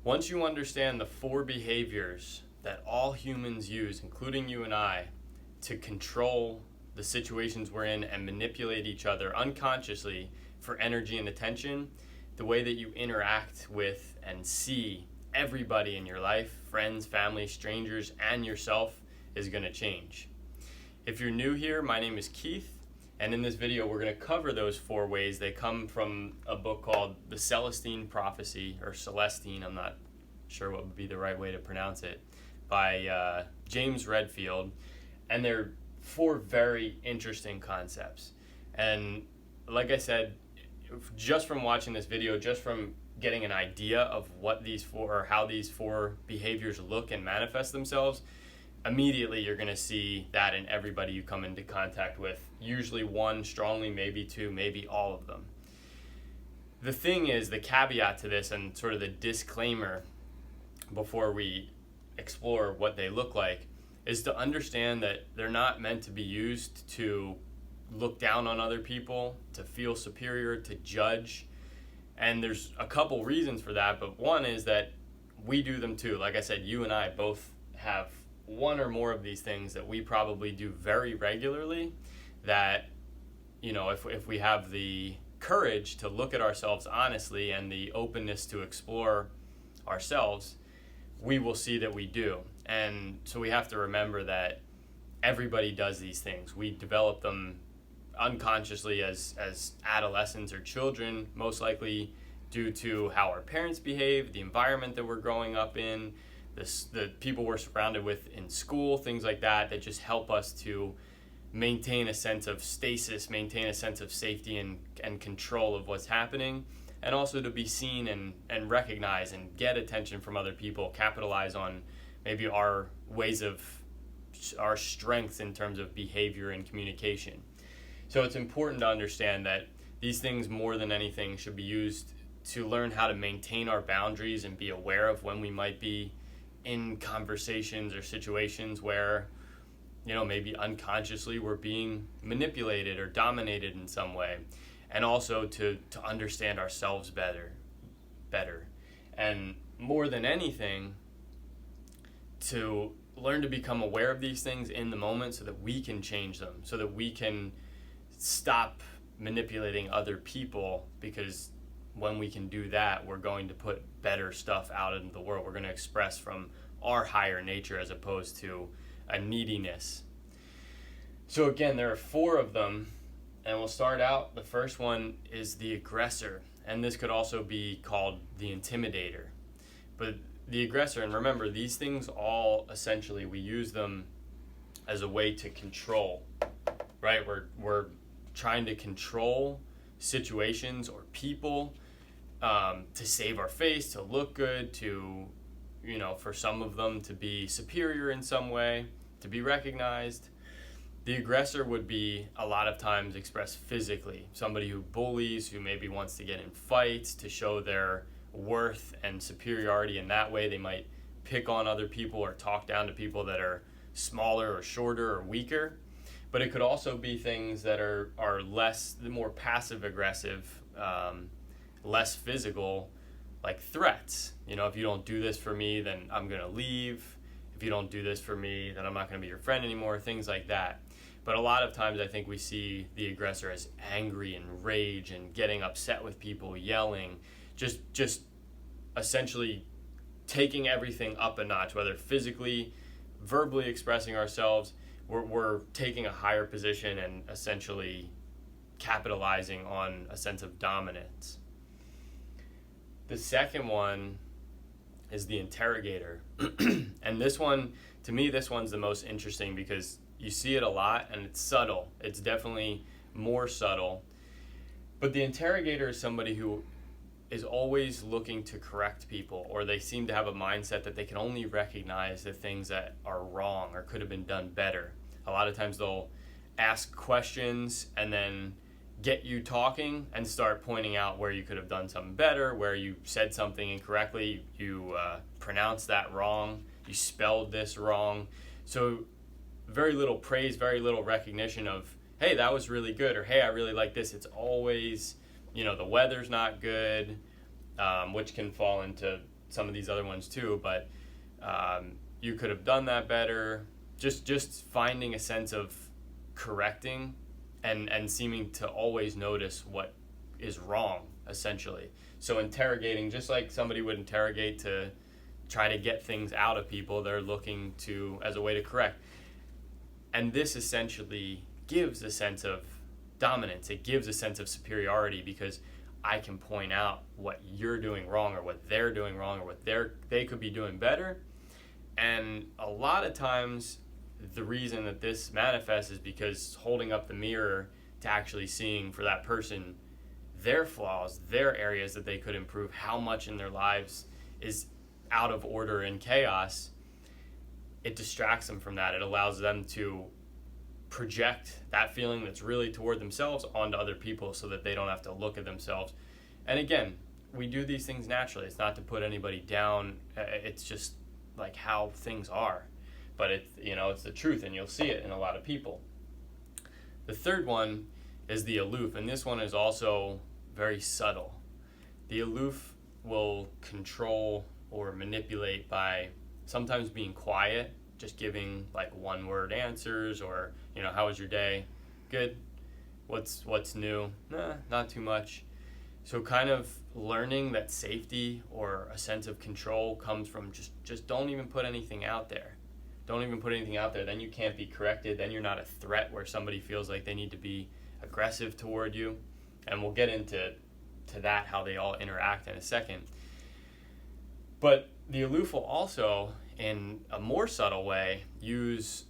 Once you understand the 4 behaviors that all humans use, including you and I, to control the situations we're in and manipulate each other unconsciously for energy and attention, the way that you interact with and see everybody in your life, friends, family, strangers, and yourself, is going to change. If you're new here, my name is Keith, and in this video we're going to cover those 4 ways. They come from a book called The Celestine Prophecy, or Celestine, I'm not sure what would be the right way to pronounce it, by James Redfield, and they're 4 very interesting concepts. And like I said, just from watching this video, just from getting an idea of what these 4 or how these 4 behaviors look and manifest themselves, immediately you're going to see that in everybody you come into contact with. Usually 1, strongly maybe 2, maybe all of them. The thing is, the caveat to this and sort of the disclaimer before we explore what they look like is to understand that they're not meant to be used to look down on other people, to feel superior, to judge. And there's a couple reasons for that, but one is that we do them too. Like I said, you and I both have 1 or more of these things that we probably do very regularly, that, you know, if we have the courage to look at ourselves honestly and the openness to explore ourselves, we will see that we do. And so we have to remember that everybody does these things. We develop them unconsciously as adolescents or children, most likely due to how our parents behave, the environment that we're growing up in, the people we're surrounded with in school, things like that just help us to maintain a sense of stasis, maintain a sense of safety and control of what's happening, and also to be seen and recognize and get attention from other people, capitalize on maybe our ways of our strengths in terms of behavior and communication. So it's important to understand that these things, more than anything, should be used to learn how to maintain our boundaries and be aware of when we might be in conversations or situations where, you know, maybe unconsciously we're being manipulated or dominated in some way, and also to understand ourselves better, and more than anything, to learn to become aware of these things in the moment so that we can change them, so that we can stop manipulating other people, because when we can do that, we're going to put better stuff out into the world. We're going to express from our higher nature as opposed to a neediness. So again, there are 4 of them, and we'll start out. The first one is the aggressor, and this could also be called the intimidator. But the aggressor, and remember, these things all essentially, we use them as a way to control, right? We're trying to control situations or people, to save our face, to look good, to, you know, for some of them to be superior in some way, to be recognized. The aggressor would be a lot of times expressed physically. Somebody who bullies, who maybe wants to get in fights to show their worth and superiority in that way. They might pick on other people or talk down to people that are smaller or shorter or weaker. But it could also be things that are less, the more passive aggressive, less physical, like threats. You know, if you don't do this for me, then I'm going to leave. If you don't do this for me, then I'm not going to be your friend anymore, things like that. But a lot of times I think we see the aggressor as angry and rage and getting upset with people, yelling, just essentially taking everything up a notch, whether physically, verbally expressing ourselves. We're taking a higher position and essentially capitalizing on a sense of dominance. The second one is the interrogator. And this one, to me, this one's the most interesting because you see it a lot and it's subtle. It's definitely more subtle. But the interrogator is somebody who is always looking to correct people, or they seem to have a mindset that they can only recognize the things that are wrong or could have been done better. A lot of times they'll ask questions and then get you talking and start pointing out where you could have done something better, where you said something incorrectly, you pronounced that wrong, you spelled this wrong. So very little praise, very little recognition of, hey, that was really good, or hey, I really like this. It's always, the weather's not good, which can fall into some of these other ones too, but you could have done that better. Just finding a sense of correcting and seeming to always notice what is wrong, essentially. So interrogating, just like somebody would interrogate to try to get things out of people, they're looking to as a way to correct. And this essentially gives a sense of dominance. It gives a sense of superiority because I can point out what you're doing wrong or what they're doing wrong or what they could be doing better. And a lot of times the reason that this manifests is because holding up the mirror to actually seeing for that person their flaws, their areas that they could improve, how much in their lives is out of order and chaos, it distracts them from that. It allows them to project that feeling that's really toward themselves onto other people so that they don't have to look at themselves. And again, we do these things naturally. It's not to put anybody down. It's just like how things are. But it's the truth, and you'll see it in a lot of people. The third one is the aloof, and this one is also very subtle. The aloof will control or manipulate by sometimes being quiet, just giving like one-word answers, or how was your day? Good. What's new? Nah, not too much. So kind of learning that safety or a sense of control comes from just don't even put anything out there. Don't even put anything out there. Then you can't be corrected. Then you're not a threat where somebody feels like they need to be aggressive toward you. And we'll get into that, how they all interact in a second. But the aloof will also, in a more subtle way, use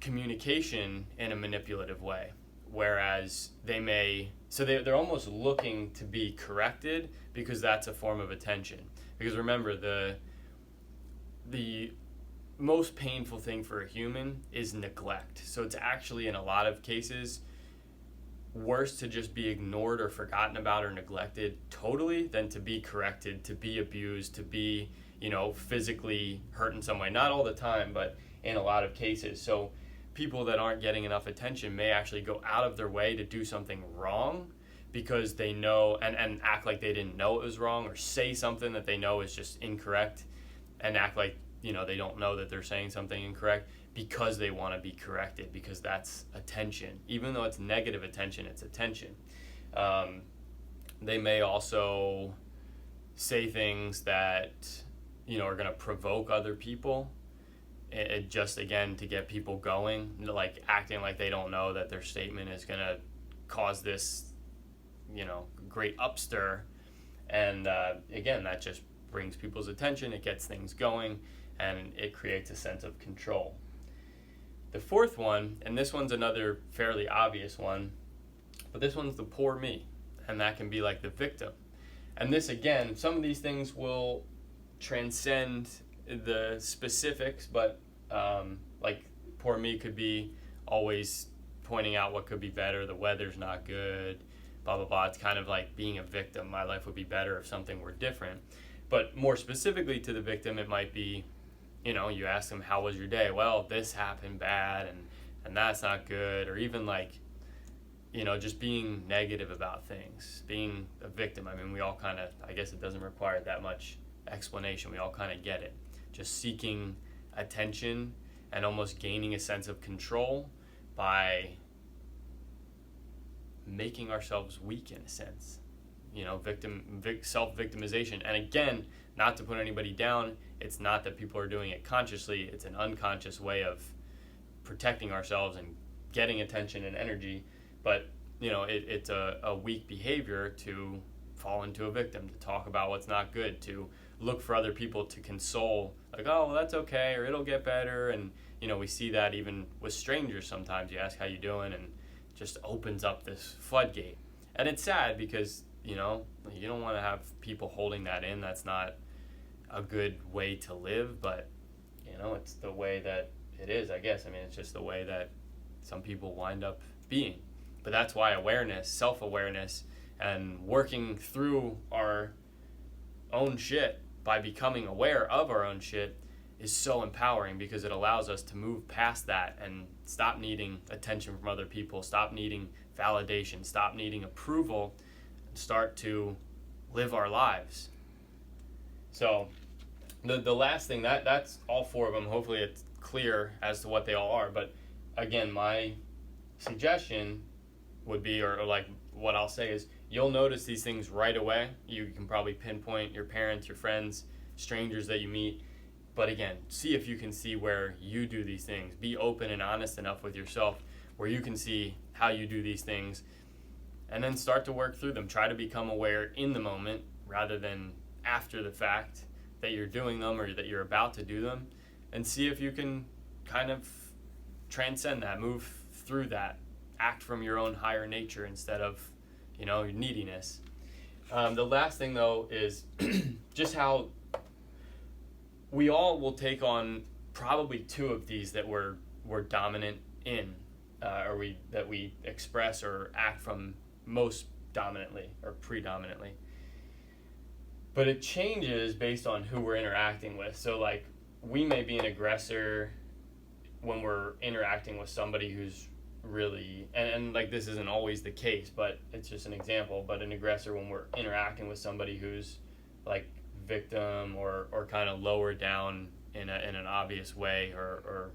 communication in a manipulative way. Whereas they're almost looking to be corrected because that's a form of attention. Because remember, the most painful thing for a human is neglect. So it's actually, in a lot of cases, worse to just be ignored or forgotten about or neglected totally than to be corrected, to be abused, to be, physically hurt in some way. Not all the time, but in a lot of cases. So people that aren't getting enough attention may actually go out of their way to do something wrong because they know and act like they didn't know it was wrong, or say something that they know is just incorrect and act like they don't know that they're saying something incorrect because they want to be corrected, because that's attention. Even though it's negative attention, it's attention. They may also say things that, are going to provoke other people. It just, again, to get people going, like acting like they don't know that their statement is going to cause this, great upstir. And again, that just brings people's attention. It gets things going. And it creates a sense of control. The fourth one, and this one's another fairly obvious one, but this one's the poor me, and that can be like the victim. And this, again, some of these things will transcend the specifics, but like poor me could be always pointing out what could be better. The weather's not good, blah, blah, blah. It's kind of like being a victim. My life would be better if something were different. But more specifically to the victim, it might be, you ask them, how was your day? Well, this happened bad, and that's not good. Or even like, just being negative about things, being a victim. I mean, we all kind of, I guess it doesn't require that much explanation. We all kind of get it. Just seeking attention and almost gaining a sense of control by making ourselves weak in a sense. Self-victimization. And again, not to put anybody down, it's not that people are doing it consciously. It's an unconscious way of protecting ourselves and getting attention and energy. But, it's a weak behavior to fall into a victim, to talk about what's not good, to look for other people to console, like, oh, well, that's okay, or it'll get better. And, we see that even with strangers sometimes. You ask how you doing, and just opens up this floodgate. And it's sad because, you don't want to have people holding that in. That's not a good way to live, but, it's the way that it is, I guess. I mean, it's just the way that some people wind up being. But that's why awareness, self-awareness, and working through our own shit by becoming aware of our own shit is so empowering, because it allows us to move past that and stop needing attention from other people, stop needing validation, stop needing approval, and start to live our lives. So The last thing, that's all four of them. Hopefully it's clear as to what they all are. But again, my suggestion would be, or like what I'll say is, you'll notice these things right away. You can probably pinpoint your parents, your friends, strangers that you meet. But again, see if you can see where you do these things. Be open and honest enough with yourself where you can see how you do these things, and then start to work through them. Try to become aware in the moment rather than after the fact that you're doing them or that you're about to do them, and see if you can kind of transcend that, move through that, act from your own higher nature instead of, your neediness. The last thing though is just how we all will take on probably two of these that we're dominant in, or that we express or act from most dominantly or predominantly. But it changes based on who we're interacting with. So like, we may be an aggressor when we're interacting with somebody who's really, and like, this isn't always the case, but it's just an example, but an aggressor when we're interacting with somebody who's like victim or kind of lower down in an obvious way, or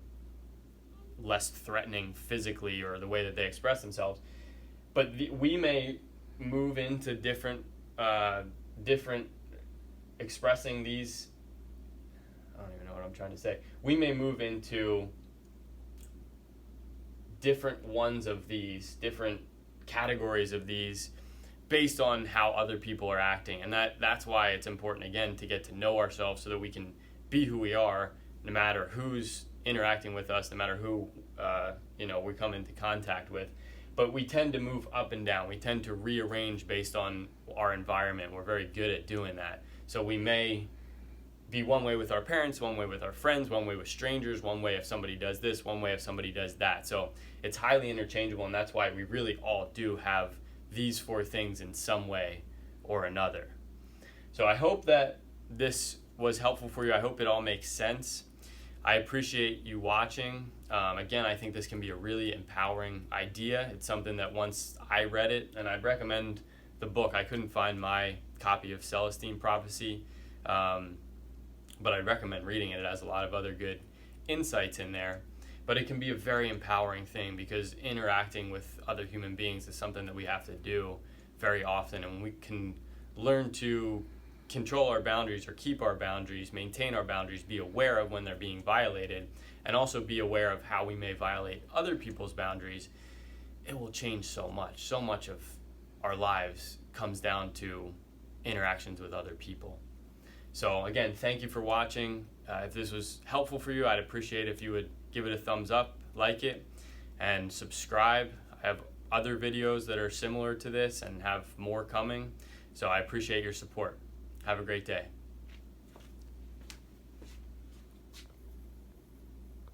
less threatening physically, or the way that they express themselves. But we may move into different expressing these, I don't even know what I'm trying to say. We may move into different ones of these, different categories of these, based on how other people are acting. And that's why it's important, again, to get to know ourselves so that we can be who we are, no matter who's interacting with us, no matter who we come into contact with. But we tend to move up and down. We tend to rearrange based on our environment. We're very good at doing that. So we may be one way with our parents, one way with our friends, one way with strangers, one way if somebody does this, one way if somebody does that. So it's highly interchangeable, and that's why we really all do have these four things in some way or another. So I hope that this was helpful for you. I hope it all makes sense. I appreciate you watching. Again, I think this can be a really empowering idea. It's something that once I read it, and I'd recommend the book. I couldn't find my copy of Celestine Prophecy, but I'd recommend reading it. It has a lot of other good insights in there. But it can be a very empowering thing, because interacting with other human beings is something that we have to do very often. And when we can learn to control our boundaries, or keep our boundaries, maintain our boundaries, be aware of when they're being violated, and also be aware of how we may violate other people's boundaries, it will change so much. So much of our lives comes down to interactions with other people. So again, thank you for watching. If this was helpful for you, I'd appreciate if you would give it a thumbs up, like it, and subscribe. I have other videos that are similar to this and have more coming. So I appreciate your support. Have a great day.